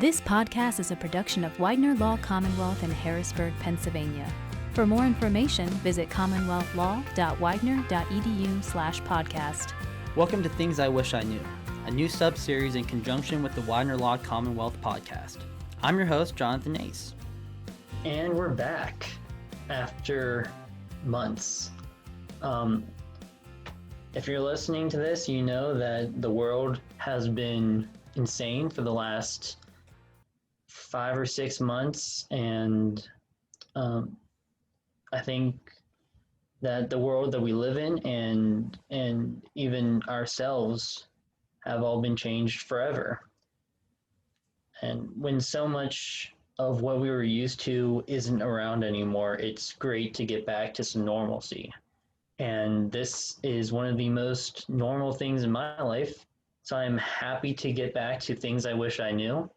This podcast is a production of Widener Law Commonwealth in Harrisburg, Pennsylvania. For more information, visit commonwealthlaw.widener.edu/podcast. Welcome to Things I Wish I Knew, a new subseries in conjunction with the Widener Law Commonwealth Podcast. I'm your host, Jonathan Nace. And we're back after months. If you're listening to this, you know that the world has been insane for the last 5 or 6 months, and I think that the world that we live in and even ourselves have all been changed forever. And when so much of what we were used to isn't around anymore, it's great to get back to some normalcy. And this is one of the most normal things in my life. So I'm happy to get back to things I wish I knew.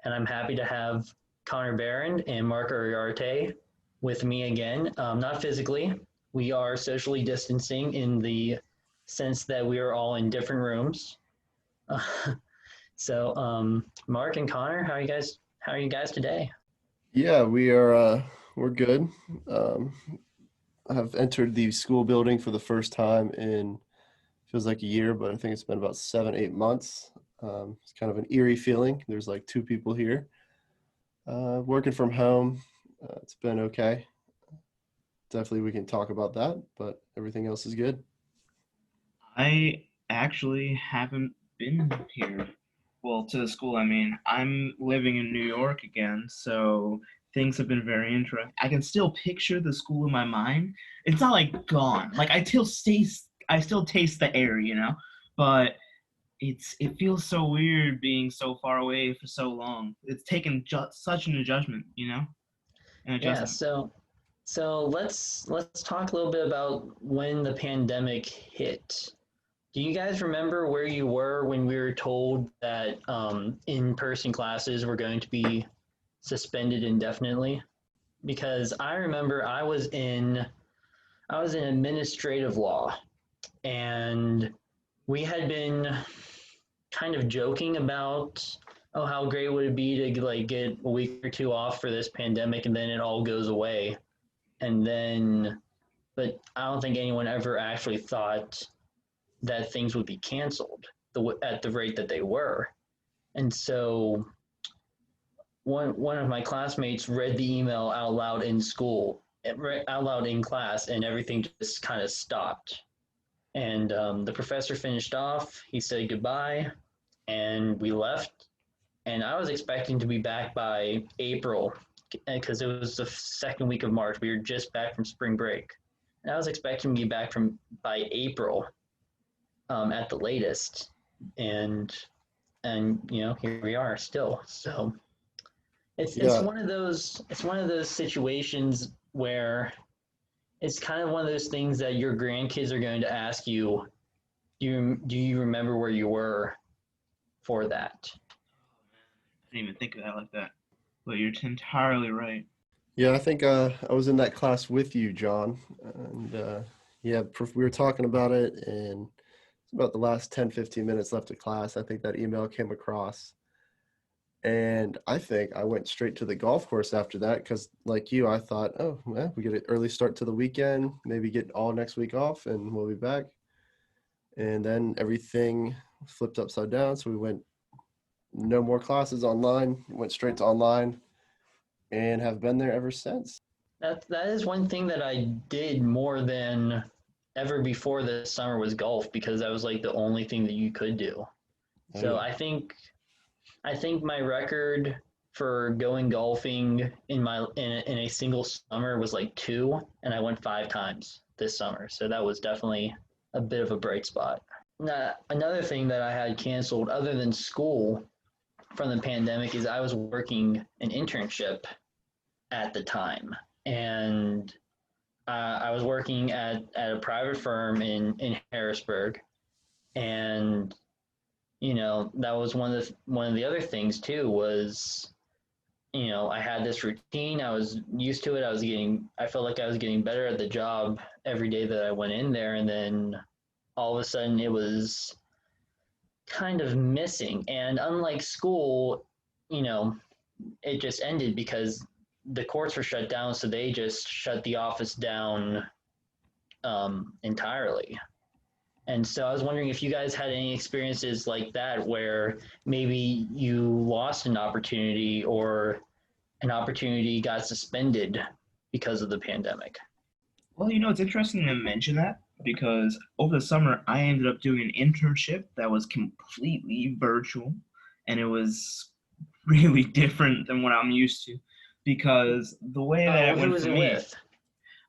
And I'm happy to have Connor Behrend and Mark Uriarte with me again. Not physically. We are socially distancing in the sense that we are all in different rooms. So Mark and Connor, how are you guys today? Yeah, we're good. I have entered the school building for the first time in feels like a year, but I think it's been about 7-8 months. It's kind of an eerie feeling. There's like 2 people here. Working from home, it's been okay. Definitely we can talk about that, but everything else is good. I actually haven't been here. Well, to the school, I mean. I'm living in New York again, so things have been very interesting. I can still picture the school in my mind. It's not like gone. Like I still taste the air, you know? But it feels so weird being so far away for so long. It's taken such an adjustment, you know? Yeah, so let's talk a little bit about when the pandemic hit. Do you guys remember where you were when we were told that in-person classes were going to be suspended indefinitely? Because I remember I was in administrative law, and we had been kind of joking about, oh, how great would it be to like get a week or 2 off for this pandemic and then it all goes away. But I don't think anyone ever actually thought that things would be canceled at the rate that they were. And so one of my classmates read the email out loud in class, and everything just kind of stopped. And the professor finished off, he said goodbye, and we left. And I was expecting to be back by April, because it was the second week of March. We were just back from spring break. And I was expecting to be back by April at the latest. And you know, here we are still. So it's one of those situations where it's kind of one of those things that your grandkids are going to ask you, do you remember where you were for that? I didn't even think of that like that. But you're entirely right. Yeah, I think I was in that class with you, John. And we were talking about it, and it's about the last 10-15 minutes left of class. I think that email came across. And I think I went straight to the golf course after that because, like you, I thought, oh, well, we get an early start to the weekend, maybe get all next week off, and we'll be back. And then everything flipped upside down, so we went no more classes online, went straight to online, and have been there ever since. That is one thing that I did more than ever before this summer was golf, because that was like the only thing that you could do. Oh, So yeah. I think my record for going golfing in a single summer was like 2, and I went 5 times this summer. So that was definitely a bit of a bright spot. Now, another thing that I had canceled other than school from the pandemic is I was working an internship at the time, and I was working at a private firm in Harrisburg, and you know, that was one of the other things too was, you know, I had this routine. I was used to it. I felt like I was getting better at the job every day that I went in there. And then all of a sudden it was kind of missing. And unlike school, you know, it just ended because the courts were shut down, so they just shut the office down entirely. And so I was wondering if you guys had any experiences like that where maybe you lost an opportunity or an opportunity got suspended because of the pandemic. Well, it's interesting to mention that because over the summer, I ended up doing an internship that was completely virtual, and it was really different than what I'm used to because the way that it Who went was for it me, with?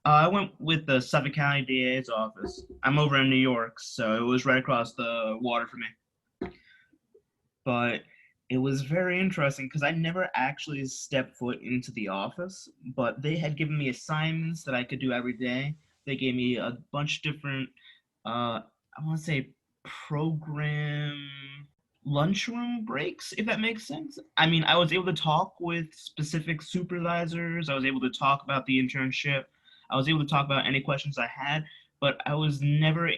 I went with the Suffolk County DA's office. I'm over in New York, so it was right across the water for me. But it was very interesting because I never actually stepped foot into the office, but they had given me assignments that I could do every day. They gave me a bunch of different, I want to say, program lunchroom breaks, if that makes sense. I mean, I was able to talk with specific supervisors. I was able to talk about the internship. I was able to talk about any questions I had, but I was never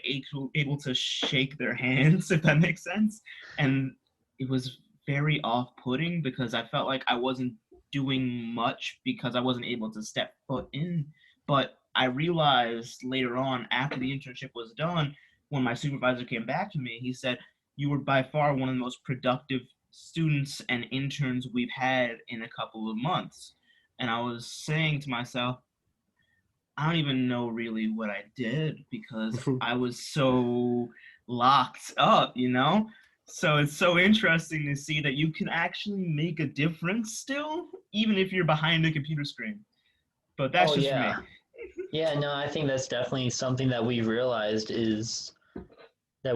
able to shake their hands, if that makes sense. And it was very off-putting because I felt like I wasn't doing much because I wasn't able to step foot in. But I realized later on, after the internship was done, when my supervisor came back to me, he said, "You were by far one of the most productive students and interns we've had in a couple of months." And I was saying to myself, I don't even know really what I did because I was so locked up, So it's so interesting to see that you can actually make a difference still, even if you're behind a computer screen. But that's Oh, just for me. yeah. Yeah, no, I think that's definitely something that we've realized is that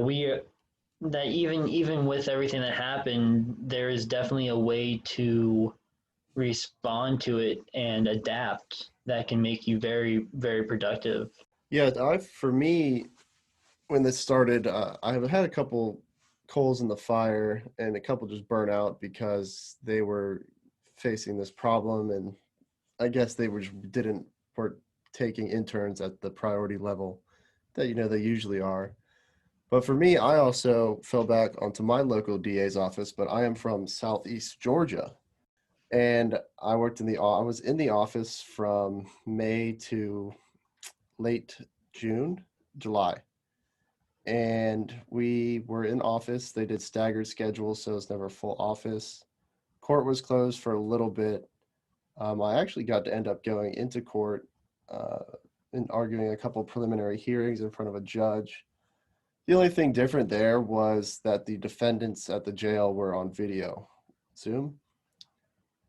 that even with everything that happened, there is definitely a way to respond to it and adapt that can make you very, very productive. Yeah, for me, when this started, I've had a couple coals in the fire and a couple just burn out because they were facing this problem, and I guess they weren't taking interns at the priority level that they usually are. But for me, I also fell back onto my local DA's office, but I am from Southeast Georgia, and I was in the office from May to late June, July. And we were in office. They did staggered schedules, so it's never full office. Court was closed for a little bit. I actually got to end up going into court uh, and arguing a couple preliminary hearings in front of a judge. The only thing different there was that the defendants at the jail were on video, Zoom.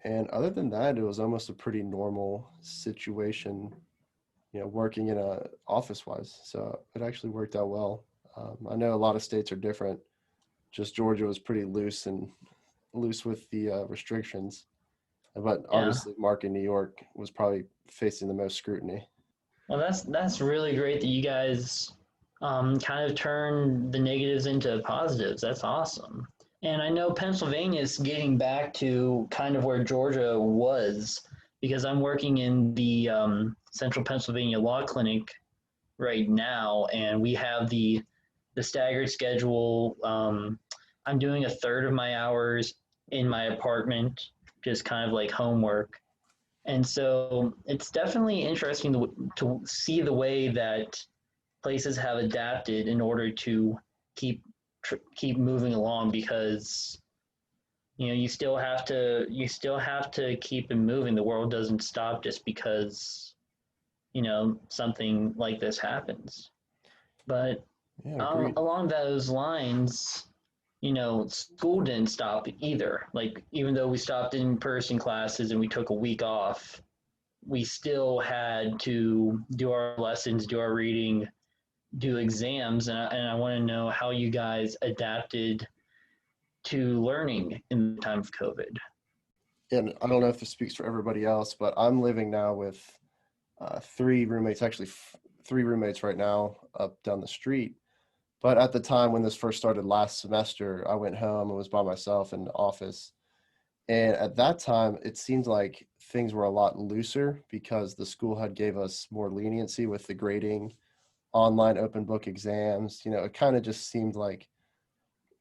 And other than that, it was almost a pretty normal situation, working in a office-wise. So it actually worked out well. I know a lot of states are different. Just Georgia was pretty loose with the restrictions. But Yeah. obviously, Mark in New York was probably facing the most scrutiny. Well, that's really great that you guys kind of turn the negatives into positives. That's awesome. And I know Pennsylvania is getting back to kind of where Georgia was because I'm working in the Central Pennsylvania Law Clinic right now, and we have the staggered schedule. I'm doing a third of my hours in my apartment, just kind of like homework. And so it's definitely interesting to see the way that places have adapted in order to keep keep moving along because you still have to keep it moving. The world doesn't stop just because something like this happens. But Yeah, along those lines, school didn't stop either. Like, even though we stopped in-person classes and we took a week off, we still had to do our lessons, do our reading, do exams. And I want to know how you guys adapted to learning in the time of COVID. And I don't know if this speaks for everybody else, but I'm living now with three roommates, actually three roommates right now up down the street. But at the time when this first started last semester, I went home and was by myself in the office. And at that time, it seemed like things were a lot looser because the school had gave us more leniency with the grading, online open book exams. It kind of just seemed like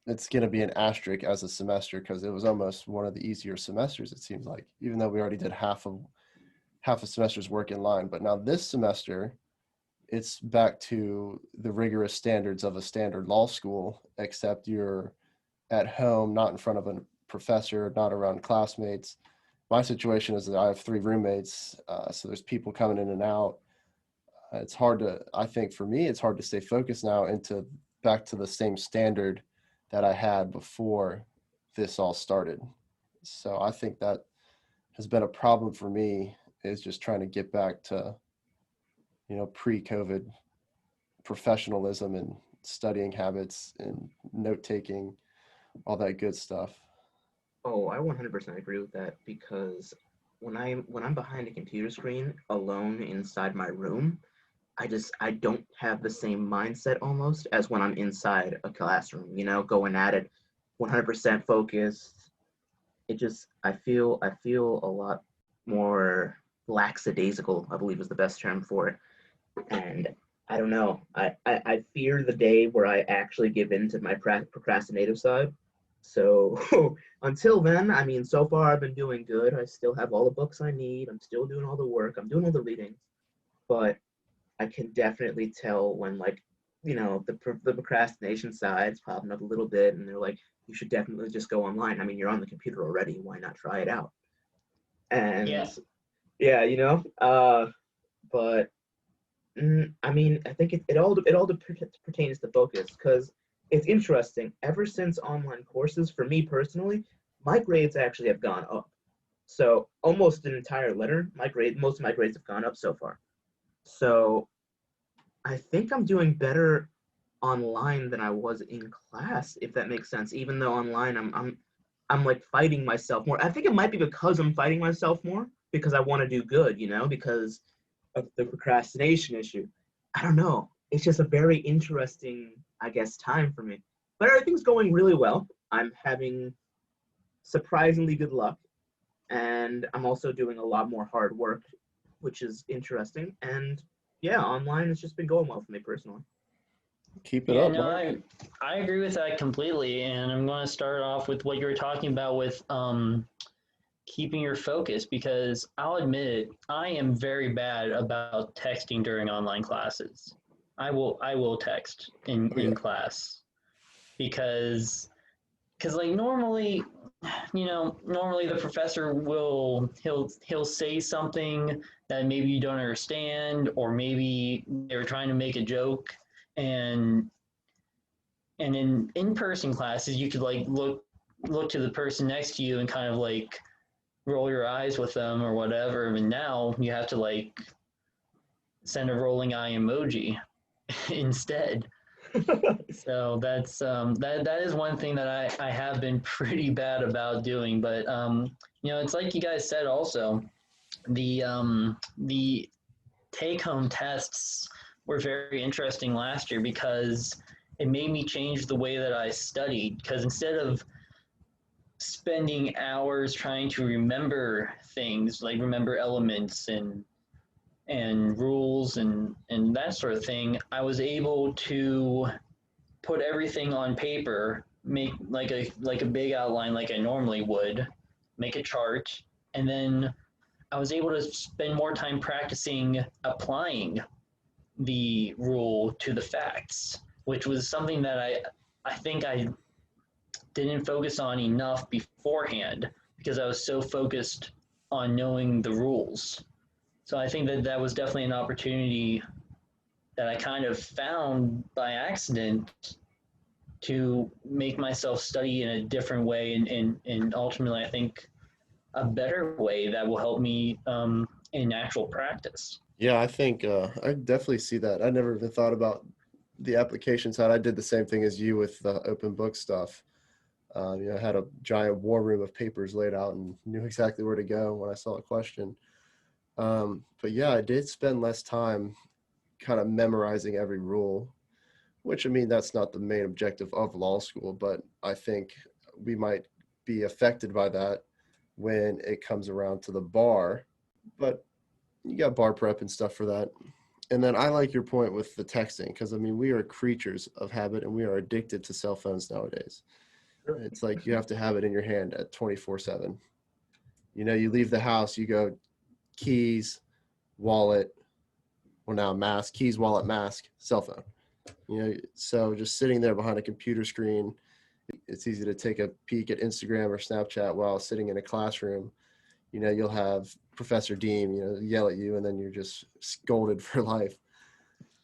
it's going to be an asterisk as a semester because it was almost one of the easier semesters, it seems like, even though we already did half a semester's work in line. But now this semester, it's back to the rigorous standards of a standard law school, except you're at home, not in front of a professor, not around classmates. My situation is that I have 3 roommates, so there's people coming in and out. It's hard to, I think for me, it's hard to stay focused now back to the same standard that I had before this all started. So I think that has been a problem for me, is just trying to get back to, pre-COVID professionalism and studying habits and note-taking, all that good stuff. Oh, I 100% agree with that, because when I'm behind a computer screen alone inside my room, I don't have the same mindset almost as when I'm inside a classroom, going at it 100% focused. I feel a lot more lackadaisical, I believe is the best term for it. And I don't know, I fear the day where I actually give in to my procrastinative side. So until then, I mean, so far I've been doing good. I still have all the books I need. I'm still doing all the work. I'm doing all the reading. But I can definitely tell when, like, the procrastination side's popping up a little bit, and they're like, you should definitely just go online. I mean, you're on the computer already. Why not try it out? And yeah, but I mean, I think it all pertains to focus, because it's interesting. Ever since online courses, for me personally, my grades actually have gone up. So almost an entire letter, most of my grades have gone up so far. So I think I'm doing better online than I was in class, if that makes sense. Even though online I'm like fighting myself more. I think it might be because I'm fighting myself more, because I want to do good, because of the procrastination issue. I don't know. It's just a very interesting, I guess, time for me. But everything's going really well. I'm having surprisingly good luck. And I'm also doing a lot more hard work, which is interesting. And yeah, online has just been going well for me personally. Keep it up, no, Mark. I agree with that completely. And I'm going to start off with what you were talking about with keeping your focus, because I'll admit it, I am very bad about texting during online classes. I will text in class because like normally the professor he'll say something that maybe you don't understand, or maybe they're trying to make a joke, and in in-person classes you could like look to the person next to you and kind of like roll your eyes with them or whatever, and now you have to like send a rolling eye emoji instead. So that's that is one thing that I have been pretty bad about doing. But it's like you guys said also, the take-home tests were very interesting last year, because it made me change the way that I studied, because instead of spending hours trying to remember things, like remember elements and rules and that sort of thing, I was able to put everything on paper, make like a big outline like I normally would, make a chart, and then I was able to spend more time practicing applying the rule to the facts, which was something that I think I didn't focus on enough beforehand, because I was so focused on knowing the rules. So I think that was definitely an opportunity that I kind of found by accident to make myself study in a different way, and ultimately I think a better way that will help me in actual practice. Yeah, I think I definitely see that. I never even thought about the application side. I did the same thing as you with the open book stuff. I had a giant war room of papers laid out and knew exactly where to go when I saw a question. But yeah, I did spend less time kind of memorizing every rule, which, I mean, that's not the main objective of law school, but I think we might be affected by that when it comes around to the bar. But you got bar prep and stuff for that. And then I like your point with the texting, because I mean, we are creatures of habit and we are addicted to cell phones nowadays. Sure. It's like you have to have it in your hand at 24/7. You know, you leave the house, you go keys, wallet, well now mask, keys, wallet, mask, cell phone. You know, so just sitting there behind a computer screen, it's easy to take a peek at Instagram or Snapchat while sitting in a classroom. You know, you'll have Professor Deem, you know, yell at you, and then you're just scolded for life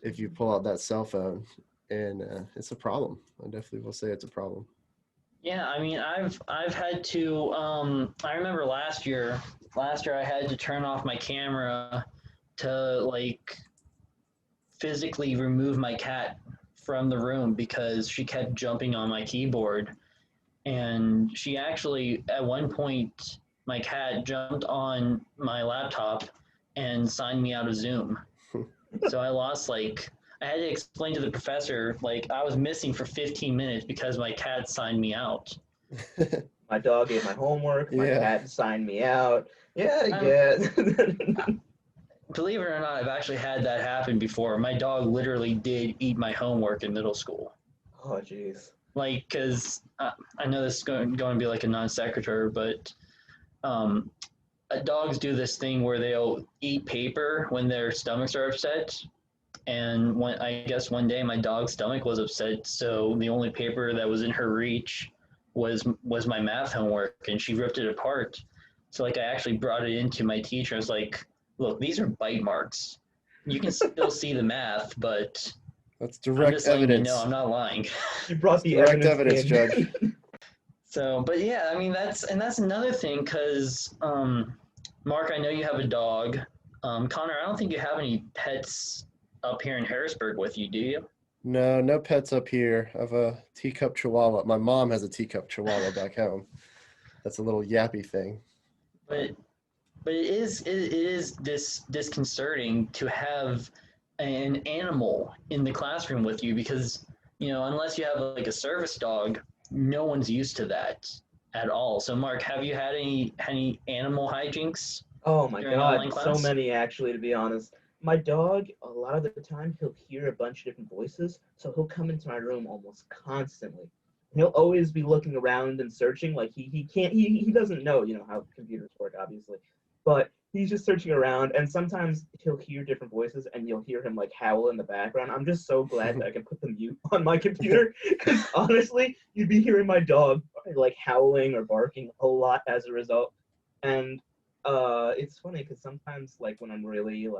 if you pull out that cell phone. And it's a problem. I definitely will say it's a problem. Yeah, I mean, I've had to. I remember last year I had to turn off my camera to like physically remove my cat from the room because she kept jumping on my keyboard, and she actually at one point my cat jumped on my laptop and signed me out of Zoom. So I lost I had to explain to the professor I was missing for 15 minutes because my cat signed me out. My dog ate my homework. My cat signed me out. Yeah, I get. Believe it or not, I've actually had that happen before. My dog literally did eat my homework in middle school. Oh, jeez. Because I know this is going to be like a non sequitur, but dogs do this thing where they'll eat paper when their stomachs are upset. And I guess one day my dog's stomach was upset, so the only paper that was in her reach was my math homework, and she ripped it apart. So I actually brought it into my teacher. I was like, "Look, these are bite marks. You can still see the math, but that's direct evidence. No, I'm not lying." You brought the direct evidence, Judge. So, but yeah, I mean that's another thing because Mark, I know you have a dog. Connor, I don't think you have any pets up here in Harrisburg with you, do you? No pets up here. I have a teacup chihuahua. My mom has a teacup chihuahua back home. That's a little yappy thing. But it is disconcerting to have an animal in the classroom with you because, unless you have a service dog, no one's used to that at all. So Mark, have you had any animal hijinks? Oh my God, so many actually, to be honest. My dog, a lot of the time, he'll hear a bunch of different voices, so he'll come into my room almost constantly. He'll always be looking around and searching, he doesn't know, how computers work, obviously, but he's just searching around, and sometimes he'll hear different voices, and you'll hear him, howl in the background. I'm just so glad that I can put the mute on my computer, because honestly, you'd be hearing my dog, howling or barking a lot as a result, and it's funny, because sometimes, when I'm really,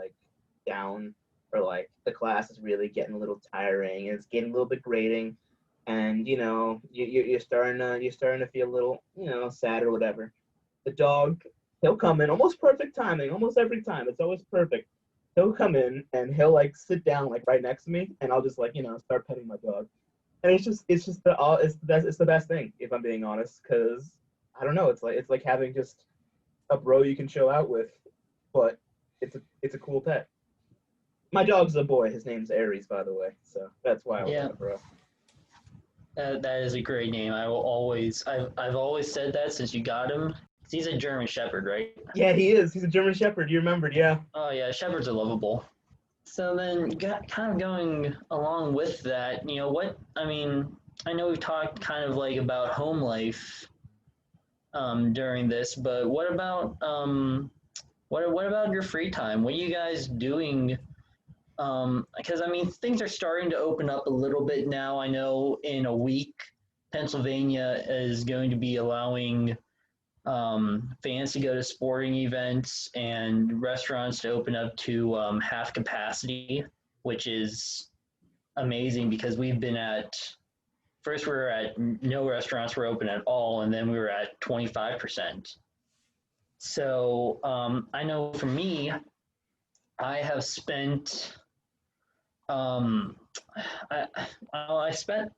down or the class is really getting a little tiring and it's getting a little bit grating and you're starting to feel a little sad or whatever, the dog, he'll come in almost perfect timing almost every time. It's always perfect. He'll come in and he'll sit down right next to me, and I'll just start petting my dog, and it's the best thing, if I'm being honest, because I don't know, it's like having just a bro you can chill out with, but it's a cool pet. My dog's a boy. His name's Aries, by the way. So that's why I want a bro. That is a great name. I've always said that since you got him. He's a German Shepherd, right? Yeah, he is. He's a German Shepherd. You remembered, yeah. Oh yeah, Shepherds are lovable. So then, kind of going along with that, I know we've talked kind of about home life during this, but what about what about your free time? What are you guys doing? Because things are starting to open up a little bit now. I know in a week, Pennsylvania is going to be allowing fans to go to sporting events and restaurants to open up to half capacity, which is amazing because we've been first we were at no restaurants were open at all, and then we were at 25%. So I know for me, I have spent I spent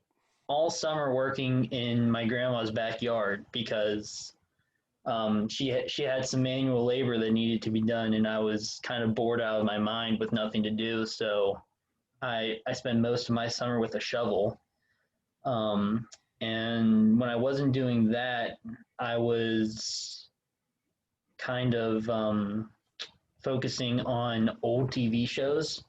all summer working in my grandma's backyard because she had some manual labor that needed to be done, and I was kind of bored out of my mind with nothing to do. So I spent most of my summer with a shovel. And when I wasn't doing that, I was kind of focusing on old TV shows.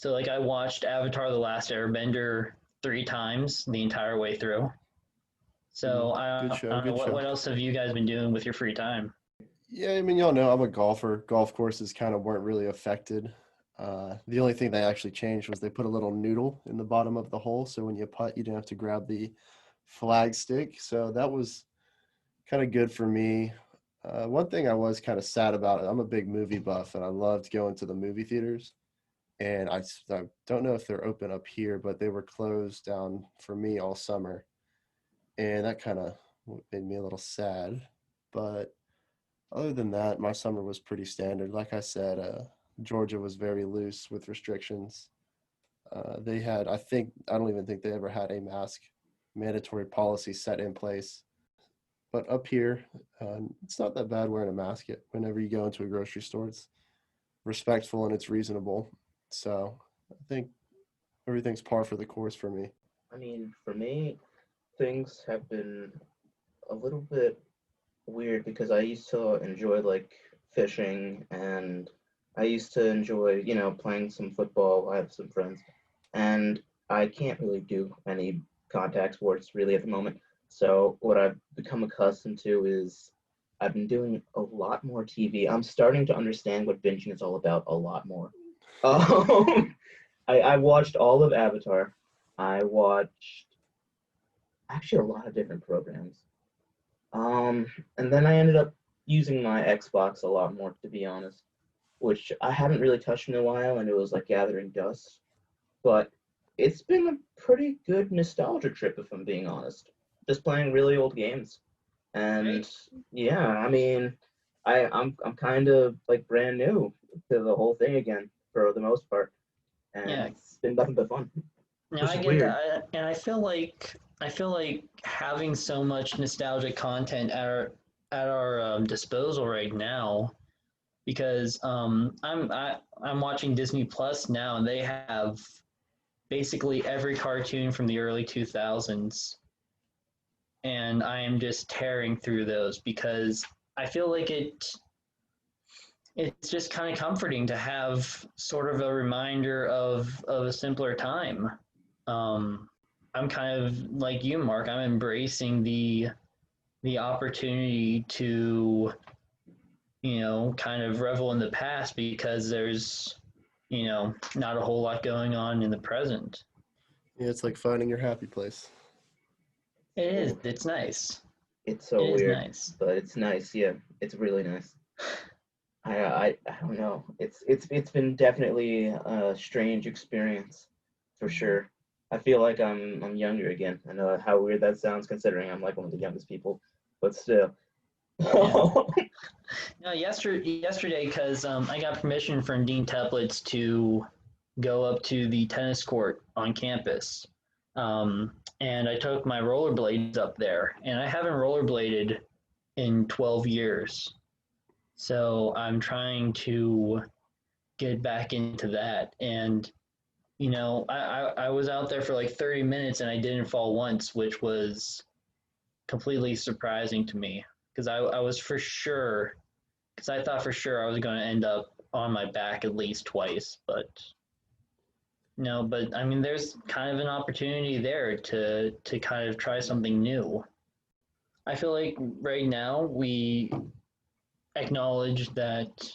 So like I watched Avatar: The Last Airbender 3 times the entire way through. So Good I show, don't know good show. what else have you guys been doing with your free time? Yeah, I mean, y'all know I'm a golfer. Golf courses kind of weren't really affected. The only thing they actually changed was they put a little noodle in the bottom of the hole, so when you putt, you didn't have to grab the flag stick. So that was kind of good for me. One thing I was kind of sad about, I'm a big movie buff, and I loved going to the movie theaters. And I don't know if they're open up here, but they were closed down for me all summer. And that kind of made me a little sad. But other than that, my summer was pretty standard. Like I said, Georgia was very loose with restrictions. They had, I don't even think they ever had a mask mandatory policy set in place. But up here, it's not that bad wearing a mask whenever you go into a grocery store. It's respectful and it's reasonable. So I think everything's par for the course for me. I mean, for me, things have been a little bit weird because I used to enjoy like fishing and I used to enjoy, playing some football. I have some friends and I can't really do any contact sports really at the moment. So what I've become accustomed to is I've been doing a lot more TV. I'm starting to understand what binging is all about a lot more. I watched all of Avatar. I watched actually a lot of different programs. And then I ended up using my Xbox a lot more, to be honest, which I haven't really touched in a while, and it was like gathering dust. But it's been a pretty good nostalgia trip, if I'm being honest. Just playing really old games, and yeah, I mean, I'm kind of like brand new to the whole thing again for the most part, and Yeah. it's been nothing but fun. No, Which I is get weird. that, and I feel like having so much nostalgic content at our disposal right now, because I'm watching Disney Plus now, and they have basically every cartoon from the early 2000s, and I am just tearing through those because I feel like it's just kind of comforting to have sort of a reminder of a simpler time. I'm kind of like you, Mark. I'm embracing the opportunity to, kind of revel in the past because there's, not a whole lot going on in the present. Yeah, it's like finding your happy place. It is. It's nice. It's so It is weird, nice. but it's nice. Yeah, it's really nice. I don't know. It's been definitely a strange experience, for sure. I feel like I'm younger again. I know how weird that sounds considering I'm like one of the youngest people, but still. Yeah. No, yesterday, because I got permission from Dean Teplitz to go up to the tennis court on campus. And I took my rollerblades up there, and I haven't rollerbladed in 12 years. So I'm trying to get back into that. And, I was out there for like 30 minutes and I didn't fall once, which was completely surprising to me because I was for sure, because I thought for sure I was going to end up on my back at least twice. But no, but I mean, there's kind of an opportunity there to kind of try something new. I feel like right now we acknowledge that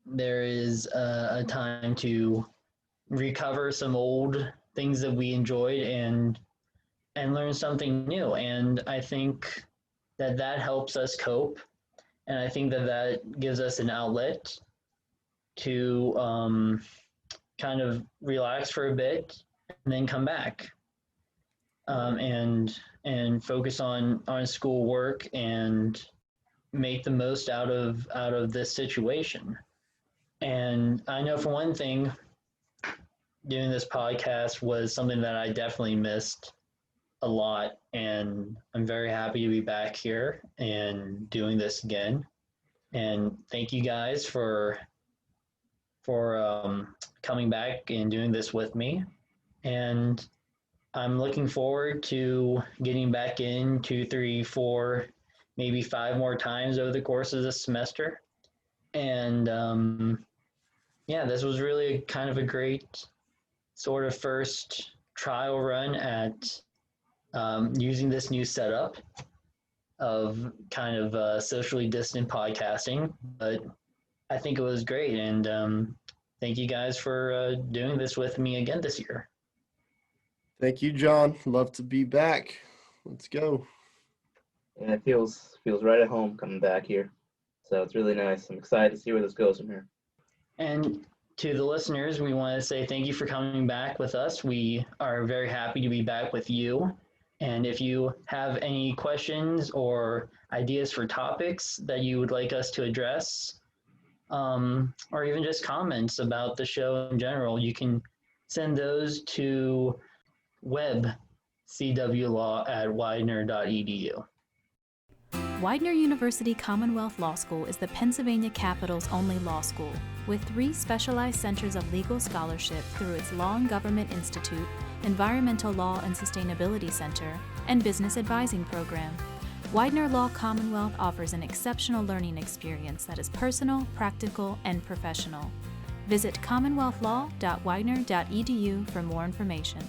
there is a time to recover some old things that we enjoyed and learn something new. And I think that helps us cope, and I think that gives us an outlet to kind of relax for a bit and then come back and focus on school work and make the most out of this situation. And I know for one thing, doing this podcast was something that I definitely missed a lot, and I'm very happy to be back here and doing this again. And thank you guys for coming back and doing this with me. And I'm looking forward to getting back in 2, 3, 4, maybe 5 more times over the course of this semester. And yeah, this was really kind of a great sort of first trial run at using this new setup of kind of socially distant podcasting, but I think it was great, and thank you guys for doing this with me again this year. Thank you, John. Love to be back. Let's go. And it feels right at home coming back here. So it's really nice. I'm excited to see where this goes from here. And to the listeners, we want to say thank you for coming back with us. We are very happy to be back with you. And if you have any questions or ideas for topics that you would like us to address, or even just comments about the show in general, you can send those to webcwlaw@widener.edu. Widener University Commonwealth Law School is the Pennsylvania capital's only law school, with 3 specialized centers of legal scholarship through its Law and Government Institute, Environmental Law and Sustainability Center, and Business Advising Program. Widener Law Commonwealth offers an exceptional learning experience that is personal, practical, and professional. Visit commonwealthlaw.widener.edu for more information.